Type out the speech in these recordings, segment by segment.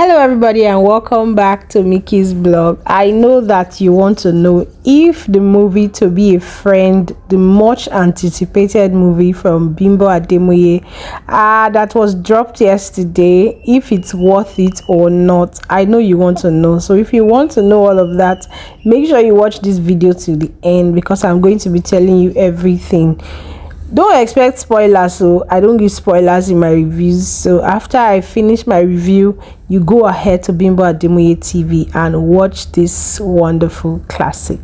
Hello everybody and welcome back to Mickey's blog. I know that you want to know if the movie To Be a Friend, the much anticipated movie from Bimbo Ademoye that was dropped yesterday, if it's worth it or not. I know you want to know. So if you want to know all of that, make sure you watch this video till the end because I'm going to be telling you everything. Don't expect spoilers, so I don't give spoilers in my reviews. So after I finish my review, you go ahead to Bimbo Ademoye TV and watch this wonderful classic.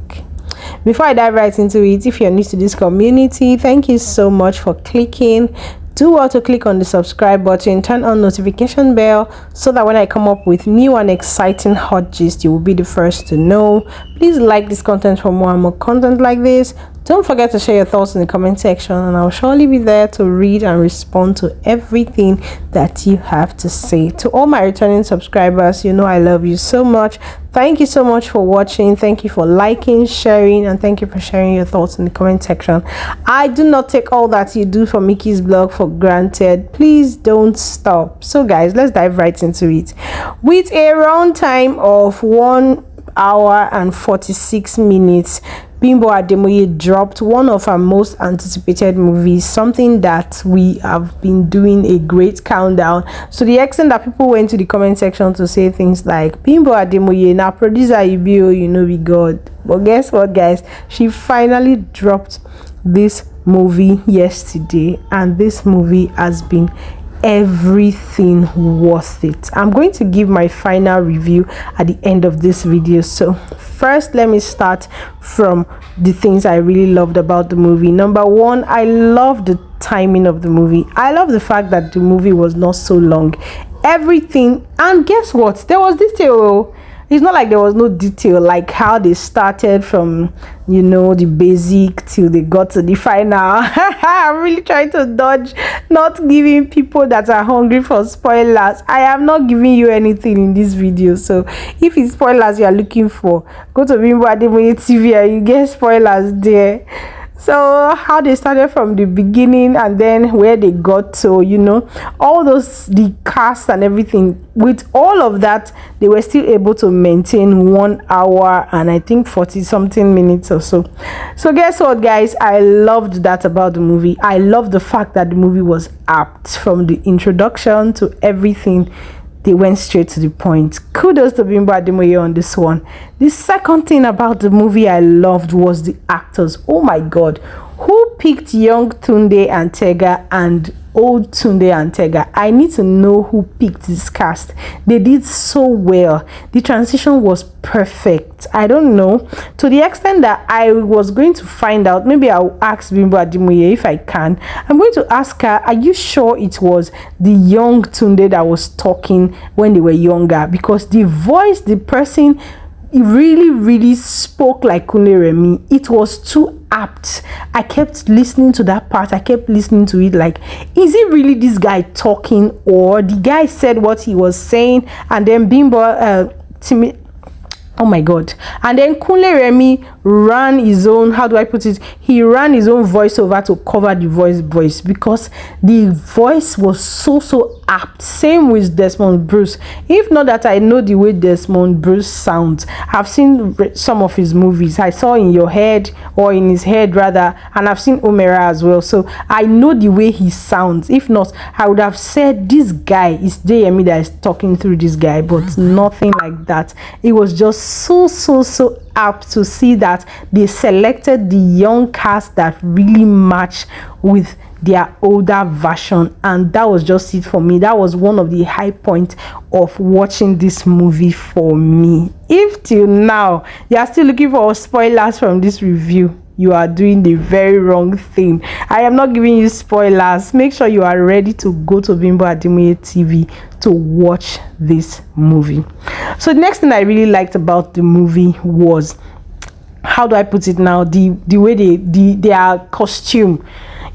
Before I dive right into it, if you're new to this community, thank you so much for clicking. Do well to click on the subscribe button, turn on notification bell so that when I come up with new and exciting hot gist, you will be the first to know. Please like this content for more and more content like this. Don't forget to share your thoughts in the comment section and I'll surely be there to read and respond to everything that you have to say. To all my returning subscribers, you know I love you so much. Thank you so much for watching. Thank you for liking, sharing, and thank you for sharing your thoughts in the comment section. I do not take all that you do for Mickey's blog for granted. Please don't stop. So guys, let's dive right into it. With a round time of 1 hour and 46 minutes, Bimbo Ademoye dropped one of our most anticipated movies, something that we have been doing a great countdown, to the extent that people went to the comment section to say things like, Bimbo Ademoye, now producer Ibio, you know we God. But guess what guys, she finally dropped this movie yesterday and this movie has been everything worth it. I'm going to give my final review at the end of this video. So first, let me start from the things I really loved about the movie. Number one, I love the timing of the movie. I love the fact that the movie was not so long. Everything, and guess what, there was detail. It's not like there was no detail, like how they started from, you know, the basic till they got to the final. I'm really trying to dodge not giving people that are hungry for spoilers. I am not giving you anything in this video. So if it's spoilers you are looking for, go to Bimbo Ademoye TV and you get spoilers there. So how they started from the beginning and then where they got to, you know, all those, the cast and everything. With all of that, they were still able to maintain 1 hour and I think 40 something minutes or so. So guess what guys, I loved that about the movie. I love the fact that the movie was apt from the introduction to everything. They went straight to the point. Kudos to Bimbo Ademoye on this one. The second thing about the movie I loved was the actors. Oh my god, who picked young Tunde and Tega and old Tunde and Tega? I need to know who picked this cast. They did so well. The transition was perfect. I don't know, to the extent that I was going to find out. Maybe I'll ask Bimbo Ademoye if I can. I'm going to ask her, are you sure it was the young Tunde that was talking when they were younger? Because the voice, the person, it really spoke like Kunle Remi. It was too apt. I kept listening to that part. I kept listening to it like, is it really this guy talking, or the guy said what he was saying and then Bimbo oh my god, and then Kunle Remi ran his own, how do I put it, he ran his own voiceover to cover the voice because the voice was so apt. Same with Desmond Bruce. If not that I know the way Desmond Bruce sounds, I've seen some of his movies. I saw In Your Head, or In His Head rather, and I've seen Omera as well, so I know the way he sounds. If not, I would have said this guy is JME that is talking through this guy, but nothing like that. It was just so apt to see that they selected the young cast that really match with their older version, and that was just it for me. That was one of the high points of watching this movie for me. If till now you are still looking for spoilers from this review, you are doing the very wrong thing. I am not giving you spoilers. Make sure you are ready to go to Bimbo Ademoye TV to watch this movie. So the next thing I really liked about the movie was, how do I put it now, the way their costume.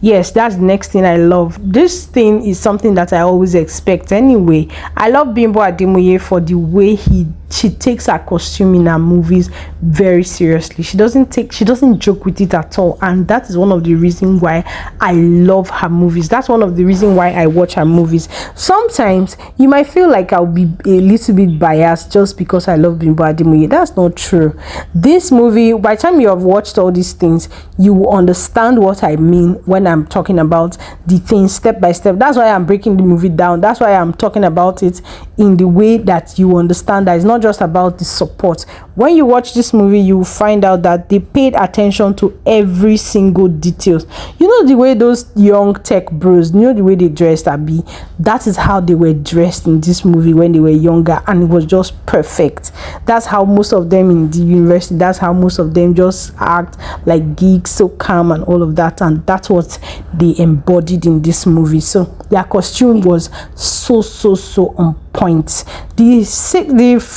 Yes, that's the next thing I love. This thing is something that I always expect anyway. I love Bimbo Ademoye for the way she takes her costume in her movies very seriously. She doesn't joke with it at all, and that is one of the reasons why I love her movies. That's one of the reasons why I watch her movies. Sometimes you might feel like I'll be a little bit biased just because I love Bimbo Ademoye. That's not true. This movie, by the time you have watched all these things, you will understand what I mean when I'm talking about the things step by step. That's why I'm breaking the movie down. That's why I'm talking about it in the way that you understand that it's not just about the support. When you watch this movie, you will find out that they paid attention to every single details. You know the way those young tech bros, you know the way they dressed, Abby, that is how they were dressed in this movie when they were younger, and it was just perfect. That's how most of them in the university, that's how most of them just act like geeks, so calm and all of that, and that's what they embodied in this movie. So their costume was so on point. The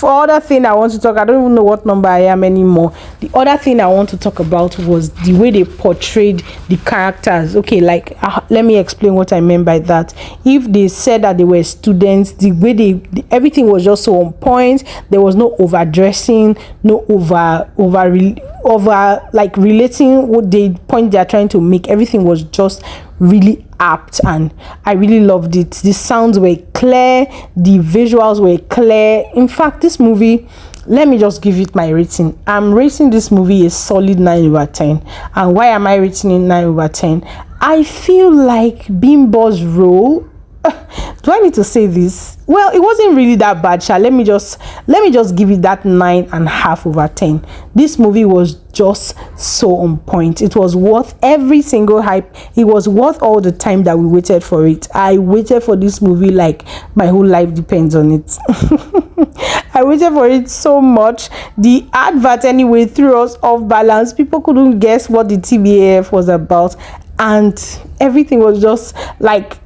other thing I want to talk, I don't even know what number I am anymore. The other thing I want to talk about was the way they portrayed the characters. Okay, like let me explain what I meant by that. If they said that they were students, the way everything was just so on point. There was no overdressing, no over like relating what the point they are trying to make. Everything was just really apt, and I really loved it. The sounds were clear, the visuals were clear. In fact, this movie, let me just give it my rating. I'm rating this movie a solid 9/10. And why am I rating it 9/10? I feel like Bimbo's role, do I need to say this? Well, it wasn't really that bad, Sha. Let me just give it that 9.5/10. This movie was just so on point. It was worth every single hype. It was worth all the time that we waited for it. I waited for this movie like my whole life depends on it. I waited for it so much. The advert anyway threw us off balance. People couldn't guess what the TBAF was about, and everything was just like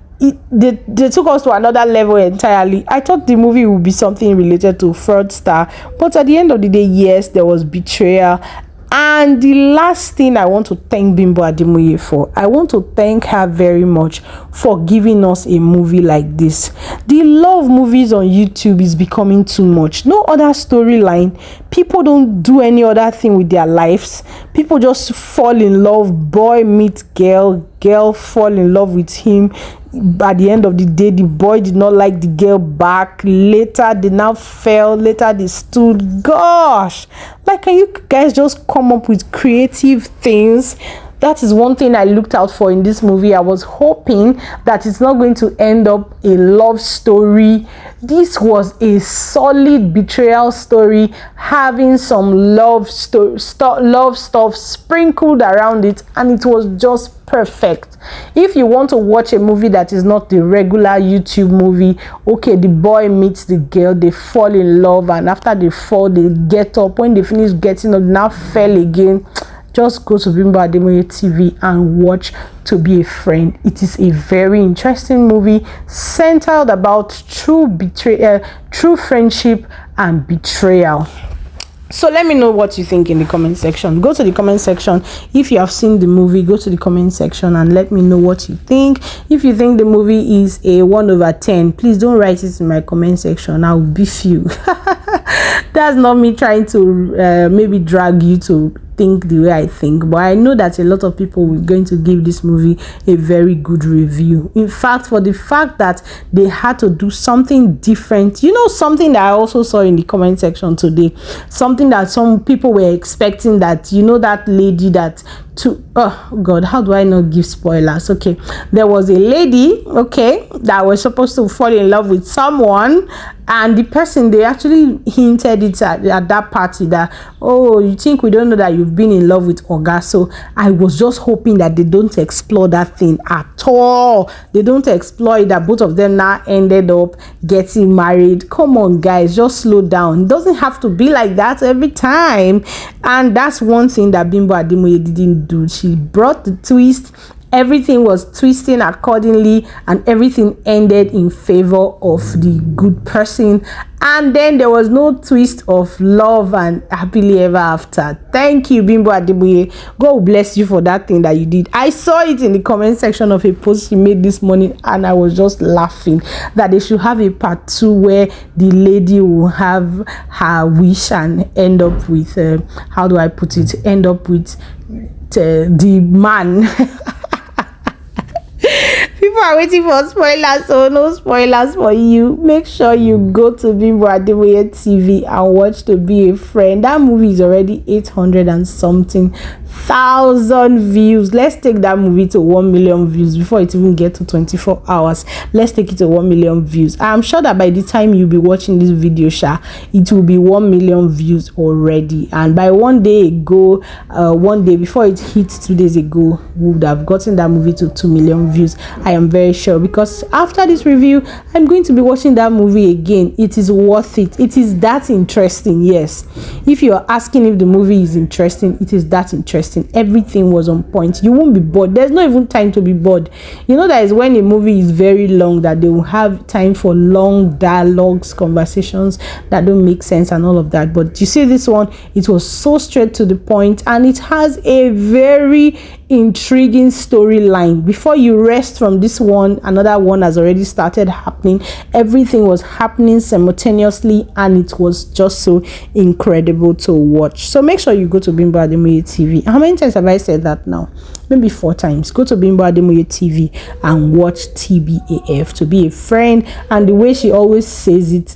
they took us to another level entirely. I thought the movie would be something related to fraudster, but at the end of the day, yes, there was betrayal. And the last thing I want to thank Bimbo Ademoye for, I want to thank her very much for giving us a movie like this. The love movies on YouTube is becoming too much. No other storyline. People don't do any other thing with their lives. People just fall in love. Boy meets girl, girl fall in love with him. At the end of the day, the boy did not like the girl back. Later they now fell. Later they stood. Gosh, like, can you guys just come up with creative things? That is one thing I looked out for in this movie. I was hoping that it's not going to end up a love story. This was a solid betrayal story, having some love stuff sprinkled around it, and it was just perfect. If you want to watch a movie that is not the regular YouTube movie, okay, the boy meets the girl, they fall in love, and after they fall, they get up. When they finish getting up, now fell again. Just go to Bimbo Ademoye TV and watch To Be a Friend. It is a very interesting movie centered about true friendship and betrayal. So let me know what you think in the comment section. Go to the comment section. If you have seen the movie, go to the comment section and let me know what you think. If you think the movie is a 1/10, please don't write it in my comment section. I'll beef you. That's not me trying to maybe drag you to think the way I think, but I know that a lot of people were going to give this movie a very good review. In fact, for the fact that they had to do something different, you know, something that I also saw in the comment section today, something that some people were expecting, that, you know, that lady that oh god, how do I not give spoilers? Okay, there was a lady, okay, that was supposed to fall in love with someone, and the person, they actually hinted it at that party that, oh, you think we don't know that you've been in love with Oga? So I was just hoping that they don't explore that thing at all. They don't explore it, that both of them now ended up getting married. Come on guys, just slow down. It doesn't have to be like that every time. And that's one thing that Bimbo Ademoye didn't do. She brought the twist. Everything was twisting accordingly, and everything ended in favor of the good person. And then there was no twist of love and happily ever after. Thank you, Bimbo Ademoye. God bless you for that thing that you did. I saw it in the comment section of a post she made this morning, and I was just laughing that they should have a part 2 where the lady will have her wish and end up with how do I put it, end up with the man. People are waiting for spoilers, so no spoilers for you. Make sure you go to Bimbo Ademoye TV and watch To Be a Friend. That movie is already 800 and something thousand views. Let's take that movie to 1 million views before it even gets to 24 hours. Let's take it to 1 million views. I'm sure that by the time you'll be watching this video, it will be 1 million views already. And by one day before it hits 2 days ago, we would have gotten that movie to 2 million views. I am very sure, because after this review, I'm going to be watching that movie again. It is worth it. It is that interesting. Yes, if you're asking if the movie is interesting, it is that interesting. Everything was on point. You won't be bored. There's not even time to be bored. You know, that is when a movie is very long that they will have time for long dialogues, conversations that don't make sense and all of that. But you see, this one, it was so straight to the point, and it has a very intriguing storyline. Before you rest from this one, another one has already started happening. Everything was happening simultaneously, and it was just so incredible to watch. So make sure you go to Bimbo Ademoye TV. How many times have I said that now? Maybe 4 times. Go to Bimbo Ademoye TV and watch TBAF, To Be a Friend. And the way she always says it,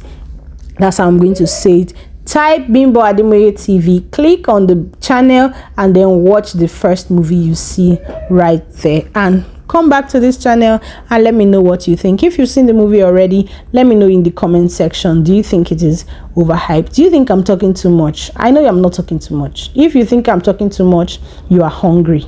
that's how I'm going to say it. Type Bimbo Ademoye TV, click on the channel, and then watch the first movie you see right there, and come back to this channel and let me know what you think. If you've seen the movie already, let me know in the comment section. Do you think it is overhyped? Do you think I'm talking too much? I know I'm not talking too much. If you think I'm talking too much, you are hungry.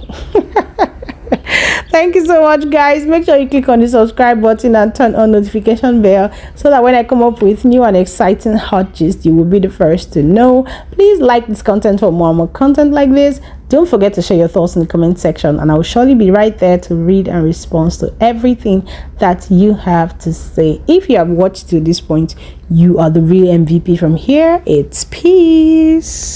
Thank you so much, guys. Make sure you click on the subscribe button and turn on notification bell so that when I come up with new and exciting hot gist, you will be the first to know. Please like this content for more and more content like this. Don't forget to share your thoughts in the comment section, and I will surely be right there to read and respond to everything that you have to say. If you have watched to this point, you are the real MVP from here. It's peace.